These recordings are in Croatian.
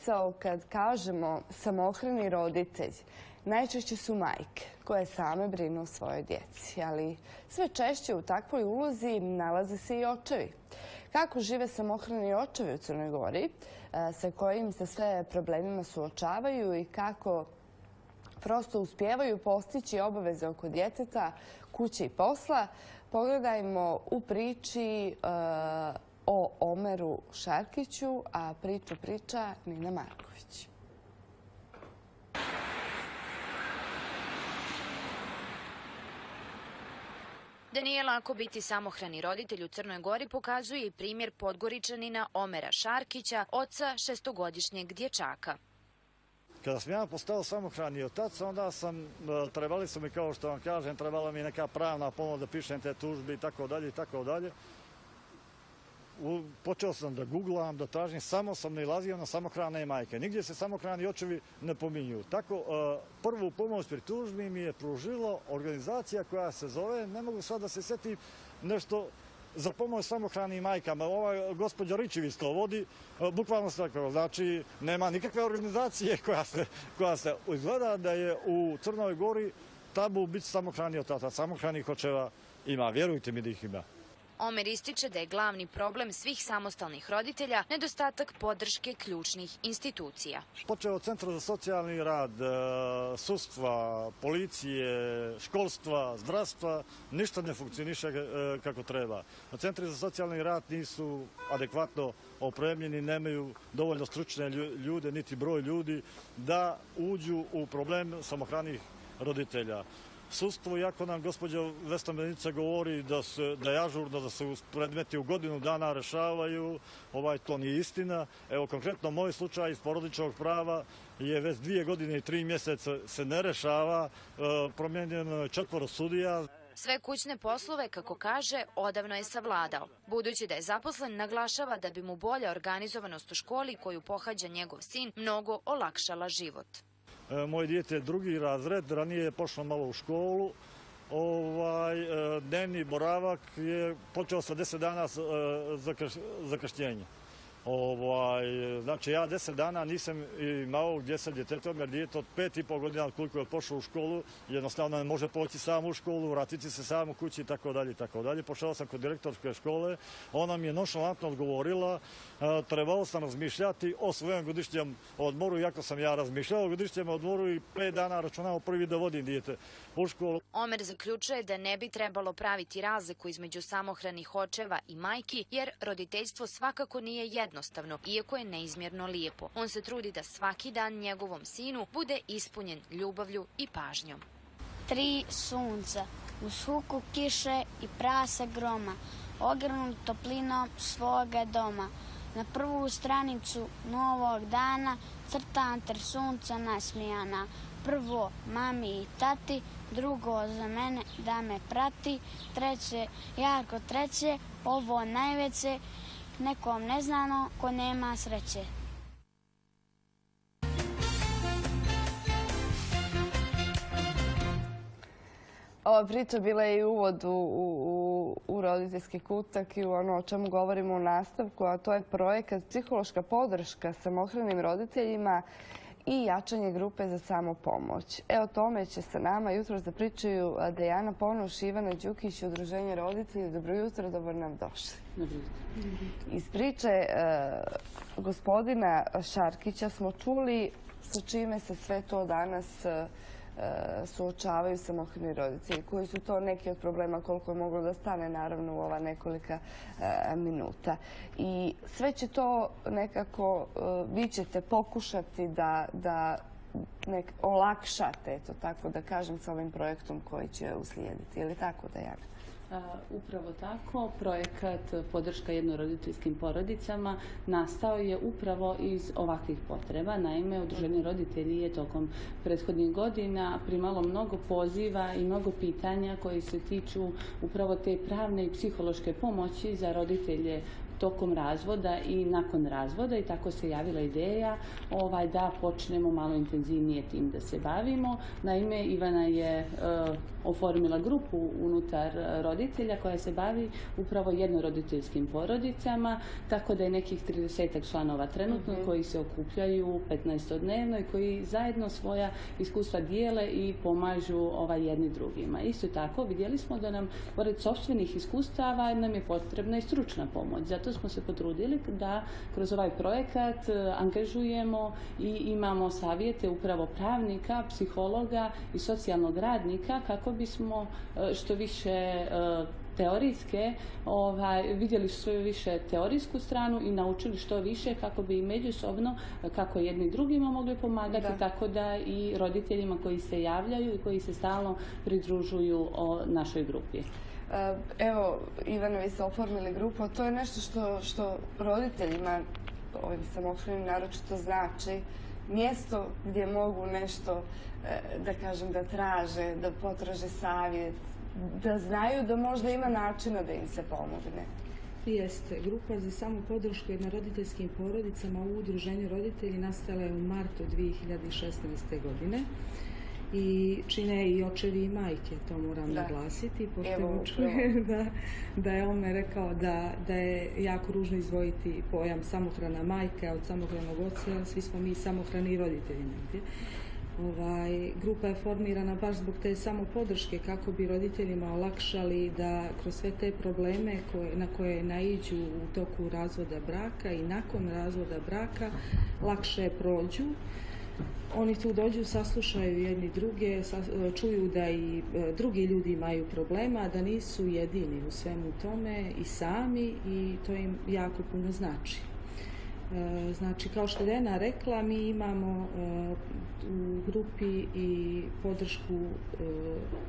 misao kad kažemo samohrani roditelj. Najčešće su majke koje same brinu o svojoj djeci, ali sve češće u takvoj ulozi nalaze se i očevi. Kako žive samohrani očevi u Crnoj Gori, sa kojim se sve problemima suočavaju i kako prosto uspijevaju postići obaveze oko djeteta, kuće i posla, pogledajmo u priči o Omeru Šarkiću, a priču priča Nina Marković. Da nije lako biti samohrani roditelj u Crnoj Gori pokazuje i primjer Podgoričanina Omera Šarkića, oca šestogodišnjeg dječaka. Kada sam ja postao samohrani otac, onda trebali su mi, kao što vam kažem, trebala mi neka pravna pomoć da pišem te tužbe i tako dalje i tako dalje. Počeo sam da googlam, da tražim, samo sam nailazio na samohrane majke. Nigdje se samohrani očevi ne pominju. Tako, prvu pomoć pri tužbi mi je pružila organizacija koja se zove, ne mogu sad da se setim, nešto za pomoć samohranim majkama. Ova gospođa Ričević to vodi, bukvalno se tako. Znači, nema nikakve organizacije koja se izgleda da je u Crnoj Gori tabu biti samohrani otac. Samohranih očeva ima, vjerujte mi da ih ima. Omer ističe da je glavni problem svih samostalnih roditelja nedostatak podrške ključnih institucija. Počeo od Centra za socijalni rad, sudstva, policije, školstva, zdravstva, ništa ne funkcioniše kako treba. Centri za socijalni rad nisu adekvatno opremljeni, nemaju dovoljno stručne ljude, niti broj ljudi da uđu u problem samohranih roditelja. Sudstvo, iako nam gospođa Vesna Menica govori da je ažurno, da se predmeti u godinu dana rešavaju, to nije istina. Evo, konkretno, moj slučaj iz porodičnog prava je već 2 godine i 3 mjeseca se ne rešava, promijenjeno je 4 sudija. Sve kućne poslove, kako kaže, odavno je savladao. Budući da je zaposlen, naglašava da bi mu bolja organizovanost u školi koju pohađa njegov sin mnogo olakšala život. Moje dijete je 2. razred, ranije je pošlo malo u školu. Dnevni boravak je počeo sa 10 dana zakašnjenja. Znači, ja 10 dana nisam imao gdje sa djetetom, jer dijete od 5,5 godina koliko je pošao u školu, jednostavno ne može poći sam u školu, vratiti se sam u kući itd. Pošao sam kod direktorske škole, ona mi je nonšalantno odgovorila, trebalo sam razmišljati o svojem godišnjem odmoru, iako sam ja razmišljao o godišnjem odmoru i 5 dana računao prvi da vodim dijete u školu. Omer zaključuje da ne bi trebalo praviti razliku između samohranih očeva i majki, jer roditeljstvo svakako nije jednostavno, iako je neizmjerno lijepo. On se trudi da svaki dan njegovom sinu bude ispunjen ljubavlju i pažnjom. 3 sunca, uz huku kiše i prasa groma, ogrnut toplinom svoga doma. Na prvu stranicu novog dana crtam 3 sunca nasmijana. Prvo mami i tati, drugo za mene da me prati, treće, jako treće, ovo najveće, nekom neznano ko nema sreće. Ova priča bila je i uvod u roditeljski kutak i u ono o čemu govorimo u nastavku, a to je projekat psihološka podrška samohranim roditeljima i jačanje grupe za samopomoć. O tome će sa nama jutros da pričaju Dejana Ponoš i Ivana Đukić, Udruženje roditelja. Dobro jutro, dobro nam došli. Iz priče gospodina Šarkića smo čuli sa čime se sve to danas suočavaju samohrani roditelji, koji su to neki od problema koliko je moglo da stane naravno u ova nekolika minuta. I sve će to nekako, vi ćete pokušati da olakšate, eto tako da kažem, sa ovim projektom koji će uslijediti. Je li tako, Dejana? Upravo tako. Projekat podrška jednoroditeljskim porodicama nastao je upravo iz ovakvih potreba. Naime, Udruženje roditelji je tokom prethodnih godina primalo mnogo poziva i mnogo pitanja koji se tiču upravo te pravne i psihološke pomoći za roditelje tokom razvoda i nakon razvoda i tako se javila ideja da počnemo malo intenzivnije tim da se bavimo. Naime, Ivana je oformila grupu unutar roditelja koja se bavi upravo jednoroditeljskim porodicama, tako da je nekih 30 članova trenutno koji se okupljaju 15-dnevno i koji zajedno svoja iskustva dijele i pomažu jedni drugima. Isto tako vidjeli smo da nam, pored sopstvenih iskustava, nam je potrebna i stručna pomoć. Zato smo se potrudili da kroz ovaj projekat angažujemo i imamo savjete upravo pravnika, psihologa i socijalnog radnika kako bismo što više teorijske, vidjeli što više teorijsku stranu i naučili što više kako bi međusobno, kako jedni drugima mogli pomagati, tako da i roditeljima koji se javljaju i koji se stalno pridružuju našoj grupi. Evo, Ivana, vi ste oformili grupu, a to je nešto što roditeljima, ovim samohranim naročito, znači mjesto gdje mogu nešto, da kažem, da traže, da potraže savjet, da znaju da možda ima načina da im se pomogne. Jeste. Grupa za samopodršku jednoroditeljskim porodicama u Udruženju roditelji nastala je u martu 2016. godine i čine i očevi i majke, to moram naglasiti, pošto čujem da je on me rekao da je jako ružno izdvojiti pojam samohrana majka od samohranog oca, svi smo mi samohrani roditelji negdje. Grupa je formirana baš zbog te samopodrške kako bi roditeljima olakšali da kroz sve te probleme na koje naiđu u toku razvoda braka i nakon razvoda braka lakše prođu. Oni tu dođu, saslušaju jedni druge, čuju da i drugi ljudi imaju problema, da nisu jedini u svemu tome i sami, i to im jako puno znači. Znači, kao što je Dena rekla, mi imamo u grupi i podršku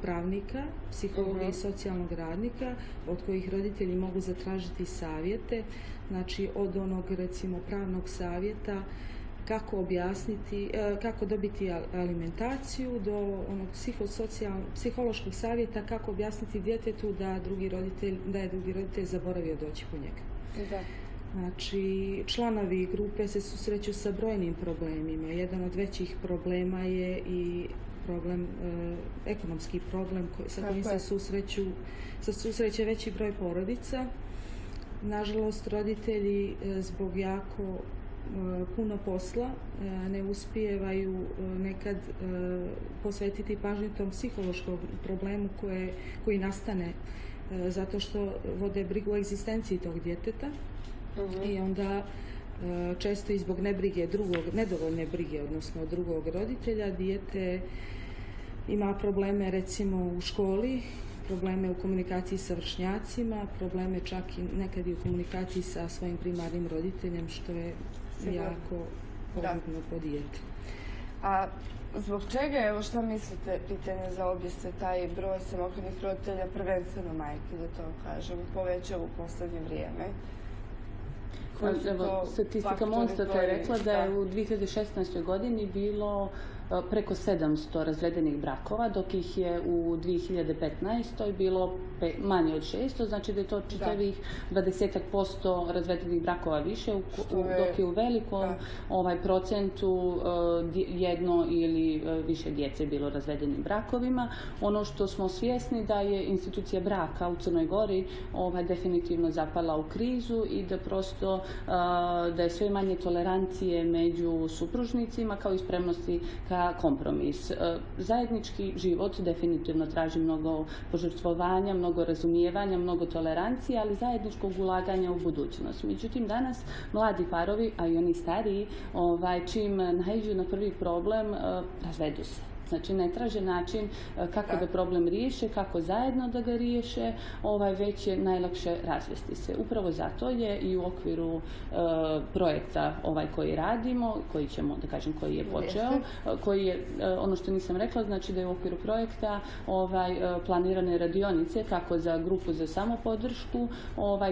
pravnika, psihologa i socijalnog radnika, od kojih roditelji mogu zatražiti savjete, znači od onog, recimo, pravnog savjeta kako objasniti, kako dobiti alimentaciju, do onog psihološkog savjeta kako objasniti djetetu da je drugi roditelj zaboravio doći po njega. Znači, članovi grupe se susreću sa brojnim problemima. Jedan od većih problema je i problem, ekonomski problem sa kojim se susreće veći broj porodica. Nažalost, roditelji zbog jako puno posla ne uspijevaju nekad posvetiti pažnju tom psihološkom problemu koji nastane zato što vode brigu o egzistenciji tog djeteta. I onda često i zbog nedovoljne brige, odnosno drugog roditelja, dijete ima probleme recimo u školi, probleme u komunikaciji sa vršnjacima, probleme čak i nekad i u komunikaciji sa svojim primarnim roditeljem, što je jako pogubno po dijete. A zbog čega, evo šta mislite, pitanje za obje se, taj broj samohranih roditelja, prvenstveno majke, da to kažem, povećava u poslednje vrijeme? Statistika Monstata je rekla da je u 2016. godini bilo preko 700 razvedenih brakova, dok ih je u 2015. bilo manje od 600, znači da je to čitavih 20% razvedenih brakova više, dok je u velikom procentu jedno ili više djece bilo razvedenim brakovima. Ono što smo svjesni da je institucija braka u Crnoj Gori definitivno zapala u krizu i da prosto da je sve manje tolerancije među supružnicima kao i spremnosti ka kompromis. Zajednički život definitivno traži mnogo požrtvovanja, mnogo razumijevanja, mnogo tolerancije, ali zajedničkog ulaganja u budućnost. Međutim, danas mladi parovi, a i oni stariji, čim naiđu na prvi problem, razvedu se. Znači, ne traže način kako da problem riješe, kako zajedno da ga riješe, već je najlakše razvesti se. Upravo zato je i u okviru projekta koji radimo, koji ćemo, da kažem, koji je počeo, koji je, ono što nisam rekla, znači da je u okviru projekta planirane radionice kako za grupu za samopodršku,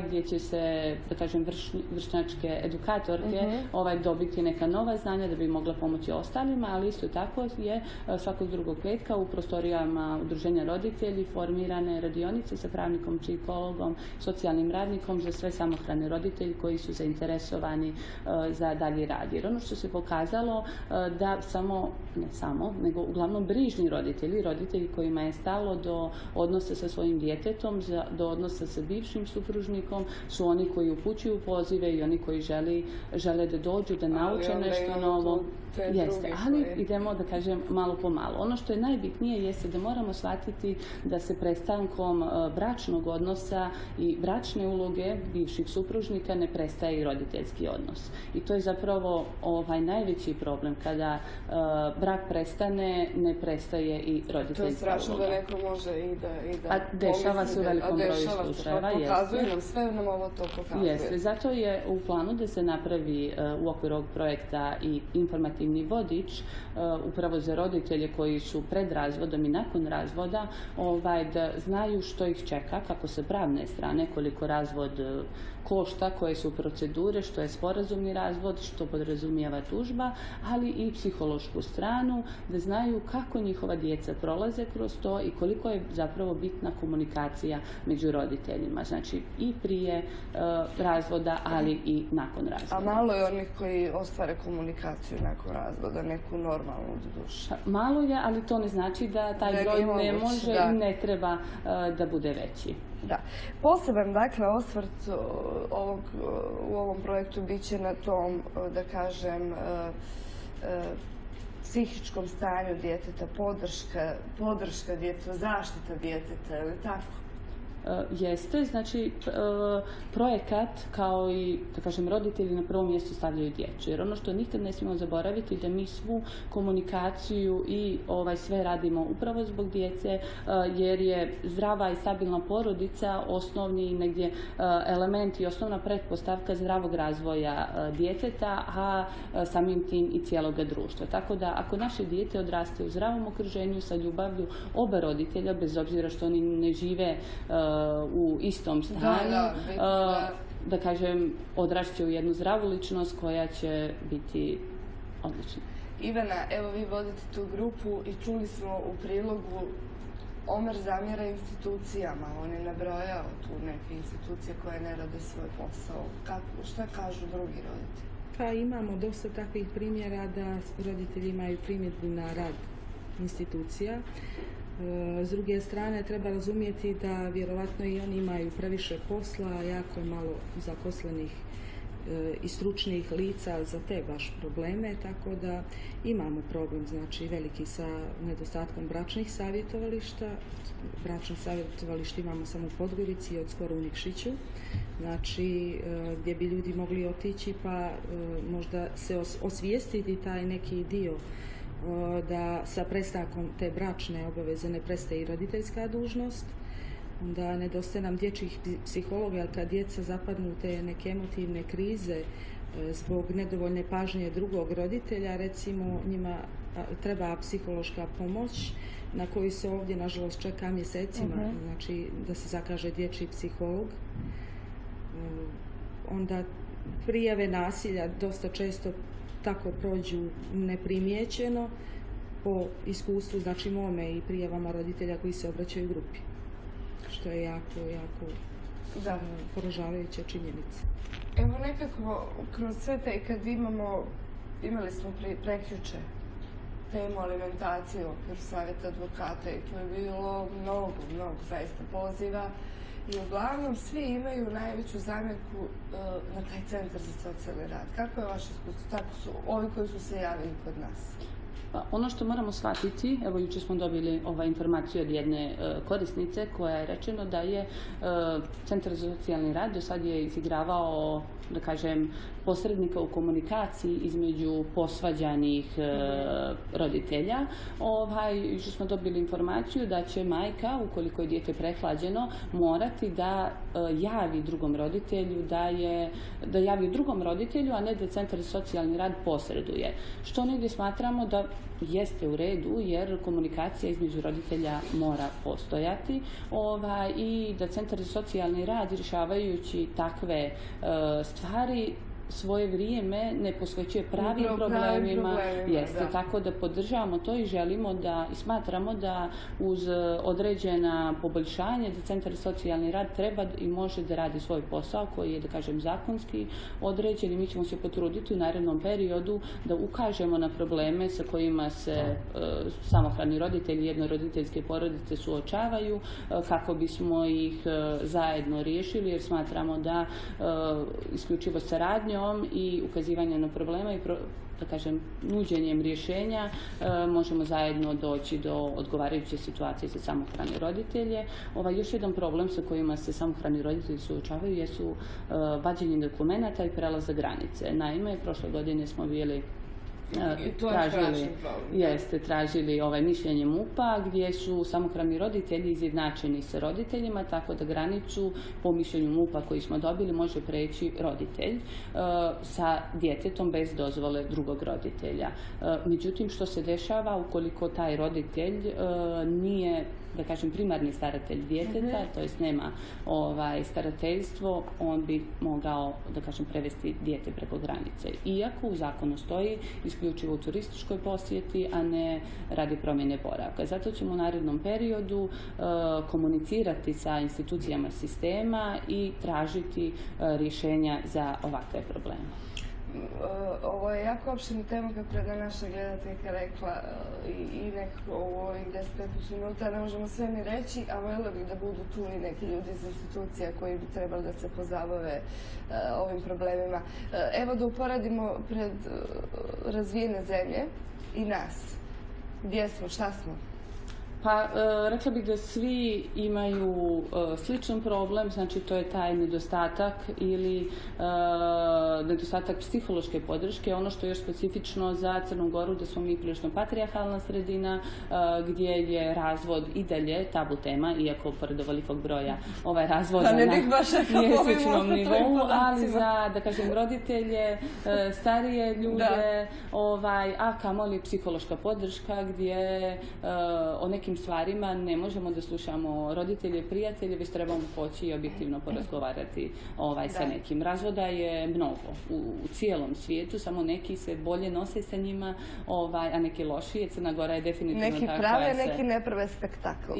gdje će se, da kažem, vršnjačke edukatorke dobiti neka nova znanja da bi mogla pomoći ostalima, ali isto tako je svakog drugog petka u prostorijama Udruženja roditelji formirane radionice sa pravnikom, psihologom, socijalnim radnikom za sve samohrane roditelji koji su zainteresovani za dalji rad. Jer ono što se pokazalo da nego uglavnom brižni roditelji kojima je stalo do odnosa sa svojim djetetom, do odnosa sa bivšim supružnikom, su oni koji upućuju pozive i oni koji žele da dođu, da nauče nešto novo. Jeste, ali idemo da kažem malo po malo. Ono što je najbitnije jeste da moramo shvatiti da se prestankom bračnog odnosa i bračne uloge bivših supružnika ne prestaje i roditeljski odnos. I to je zapravo najveći problem. Kada brak prestane, ne prestaje i roditeljska uloga. To je strašno da neko može i da dešava se u velikom broju slučajeva. Pokazuje nam, sve nam ovo to pokazuje. Jeste, zato je u planu da se napravi u okviru ovog projekta i informativni vodič upravo za roditelje koji su pred razvodom i nakon razvoda, da znaju što ih čeka, kako sa pravne strane, koliko razvod košta, koje su procedure, što je sporazumni razvod, što podrazumijeva tužba, ali i psihološku stranu, da znaju kako njihova djeca prolaze kroz to i koliko je zapravo bitna komunikacija među roditeljima. Znači i prije razvoda, ali i nakon razvoda. A malo je onih koji ostvare komunikaciju nakon razvoda, neku normalnu dušu. Malo je, ali to ne znači da taj broj ne može i ne treba da bude veći. Da. Poseban, dakle, osvrt u ovom projektu bit će na tom, da kažem, psihičkom stanju djeteta, podrška djetetu, zaštita djeteta, ili tako? Jeste, znači projekat kao i, da kažem, roditelji na prvom mjestu stavljaju djecu. Jer ono što nikad ne smijemo zaboraviti da mi svu komunikaciju i sve radimo upravo zbog djece, jer je zdrava i stabilna porodica osnovni negdje element i osnovna pretpostavka zdravog razvoja djeteta, a samim tim i cijeloga društva. Tako da ako naše dijete odraste u zdravom okruženju sa ljubavlju oba roditelja, bez obzira što oni ne žive u istom stanu, da kažem, odrašće u jednu zdravu ličnost koja će biti odlična. Ivana, evo vi vodite tu grupu i čuli smo u prilogu Omer zamjera institucijama. On je nabrojao tu neke institucije koje ne rade svoj posao. Šta kažu drugi roditelji? Pa imamo dosta takvih primjera da roditelji imaju primjedbu na rad institucija. S druge strane, treba razumjeti da vjerovatno i oni imaju previše posla, jako je malo zaposlenih i stručnih lica za te baš probleme, tako da imamo problem, znači, veliki sa nedostatkom bračnih savjetovališta. Bračno savjetovalište imamo samo u Podgorici i od skoro u Nikšiću, znači, gdje bi ljudi mogli otići pa možda se osvijestiti taj neki dio da sa prestankom te bračne obaveze ne prestaje i roditeljska dužnost, da nedostaje nam dječjih psihologa, jer kad djeca zapadnu u te neke emotivne krize zbog nedovoljne pažnje drugog roditelja, recimo njima treba psihološka pomoć na koju se ovdje nažalost čeka mjesecima, znači da se zakaže dječji psiholog. Onda prijave nasilja dosta često tako prođu neprimjećeno po iskustvu, znači mome i prijavama roditelja koji se obraćaju grupi, što je jako poražavajuća činjenica. Evo nekako kroz sve te, kad imali smo prekjuče temu alimentacije u okviru savjeta advokata i tu je bilo mnogo zaista poziva i uglavnom svi imaju najveću zamjerku na taj centar za socijalni rad. Kako je vaše iskustvo? Tako su ovi koji su se javili kod nas. Ono što moramo shvatiti, evo jučer smo dobili informaciju od jedne korisnice koja je rečeno da je Centar za socijalni rad do sad je izigravao, da kažem, posrednika u komunikaciji između posvađanih roditelja. Jučer smo dobili informaciju da će majka, ukoliko je dijete prehlađeno, morati da javi drugom roditelju, da javi drugom roditelju, a ne da Centar za socijalni rad posreduje. Što negdje smatramo da jeste u redu, jer komunikacija između roditelja mora postojati i da Centar za socijalni rad, rješavajući takve stvari, svoje vrijeme ne posvećuje pravim problemima. Jeste, tako da podržavamo to i želimo da, i smatramo da uz određena poboljšanja da Centar za socijalni rad treba i može da radi svoj posao koji je, da kažem, zakonski određen i mi ćemo se potruditi u narednom periodu da ukažemo na probleme sa kojima se samohrani roditelji i jednoroditeljske porodice suočavaju kako bismo ih zajedno riješili, jer smatramo da isključivo saradnjom i ukazivanjem na problema i da kažem, nuđenjem rješenja možemo zajedno doći do odgovarajuće situacije za samohrane roditelje. Još jedan problem sa kojima se samohrani roditelji suočavaju jesu vađenje dokumenata i prelazak granice. Naime, prošle godine smo bili tražili mišljenje MUP-a gdje su samohrani roditelji izjednačeni sa roditeljima, tako da granicu po mišljenju MUP-a koji smo dobili može preći roditelj sa djetetom bez dozvole drugog roditelja. Međutim, što se dešava ukoliko taj roditelj nije, da kažem, primarni staratelj djeteta, to jest nema starateljstvo, on bi mogao, da kažem, prevesti dijete preko granice. Iako u zakonu stoji isključivo u turističkoj posjeti, a ne radi promjene boravka. Zato ćemo u narednom periodu komunicirati sa institucijama sistema i tražiti rješenja za ovakve probleme. Ovo je jako opširna tema, kako je naša gledateljka rekla, i nekako u ovih 10-15 minuta ne možemo sve ni reći, a voljela bih da budu tu i neki ljudi iz institucija koji bi trebali da se pozabave ovim problemima. Evo da uporedimo pred razvijene zemlje i nas. Gdje smo, šta smo? Pa, rekla bih da svi imaju sličan problem, znači to je taj nedostatak ili nedostatak psihološke podrške. Ono što je još specifično za Crnu Goru, da smo mi prilično patrijarhalna sredina gdje je razvod i dalje tabu tema, iako pored ovolikog broja razvoda na mjesečnom nivou, ali za, da kažem, roditelje, starije ljude, a kamoli psihološka podrška gdje o nekim stvarima ne možemo da slušamo roditelje, prijatelje, već trebamo poći i objektivno porazgovarati sa nekim. Razvoda je mnogo u cijelom svijetu, samo neki se bolje nose sa njima, a neki lošije. Crna Gora je definitivno neki takva. Neki prave, neki ne prave spektakl od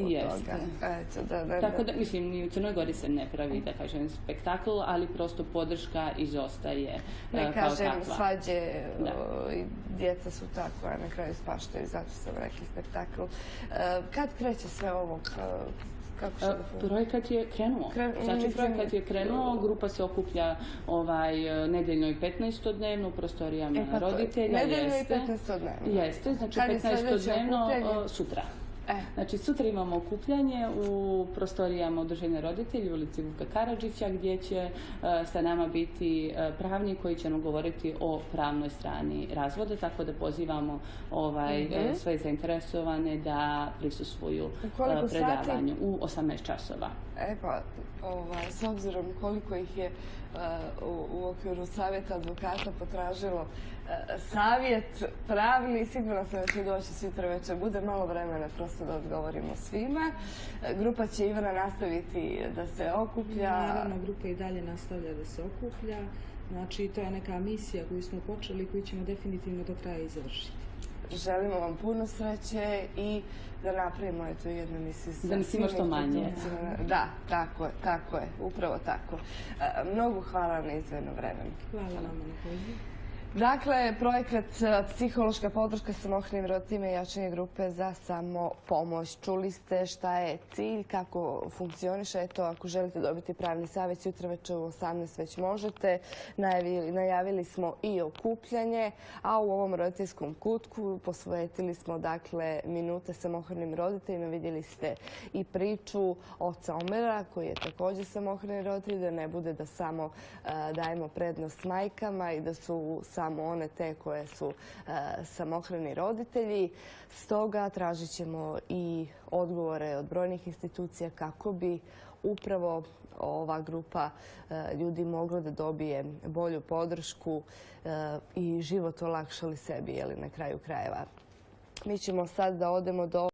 toga. Tako da, mislim, ni u Crnoj Gori se ne pravi, da kažem, spektakl, ali prosto podrška izostaje kao takva. Ne kažem, svađe i djeca su tako, a na kraju spaštaju, zato sam rekli spektakl. Kad kreće sve ovo? Projekat je krenuo. Projekat je krenuo, grupa se okuplja nedeljno i 15-dnevno u prostorijama roditelja. Nedeljno i 15-dnevno? Jeste, znači 15-dnevno sutra. Znači, sutra imamo okupljanje u prostorijama Udruženja roditelji u ulici Vuka Karadžića, gdje će sa nama biti pravnik koji će nam govoriti o pravnoj strani razvoda, tako da pozivamo sve zainteresovane da prisustvuju predavanju u 18 časova. S obzirom koliko ih je u okviru savjeta advokata potražilo savjet pravni, sigurno sam da će doći sutra večer. Bude malo vremena prosto da odgovorimo svima. Grupa će, Ivana, nastaviti da se okuplja. Naravno, grupa i dalje nastavlja da se okuplja. Znači, to je neka misija koju smo počeli i koju ćemo definitivno do kraja izvršiti. Želimo vam puno sreće i da napravimo jednu misiju. Da nas ima što manje. Da, tako je, upravo tako. Mnogo hvala na izdvojeno vremenu. Hvala vam na pozivu. Dakle, projekat Psihološka podrška samohranim roditeljima i jačanje grupe za samopomoć. Čuli ste šta je cilj, kako funkcioniše. Eto, ako želite dobiti pravni savjet, sutra večer u 18 već možete. Najavili smo i okupljanje, a u ovom roditeljskom kutku posvetili smo, dakle, minute samohranim roditeljima. Vidjeli ste i priču oca Omera, koji je također samohrani roditelj, da ne bude da samo dajemo prednost majkama i da su samo one te koje su samohrani roditelji. Stoga tražit ćemo i odgovore od brojnih institucija kako bi upravo ova grupa ljudi mogla da dobije bolju podršku i život olakšali sebi, na kraju krajeva. Mi ćemo sad da odemo do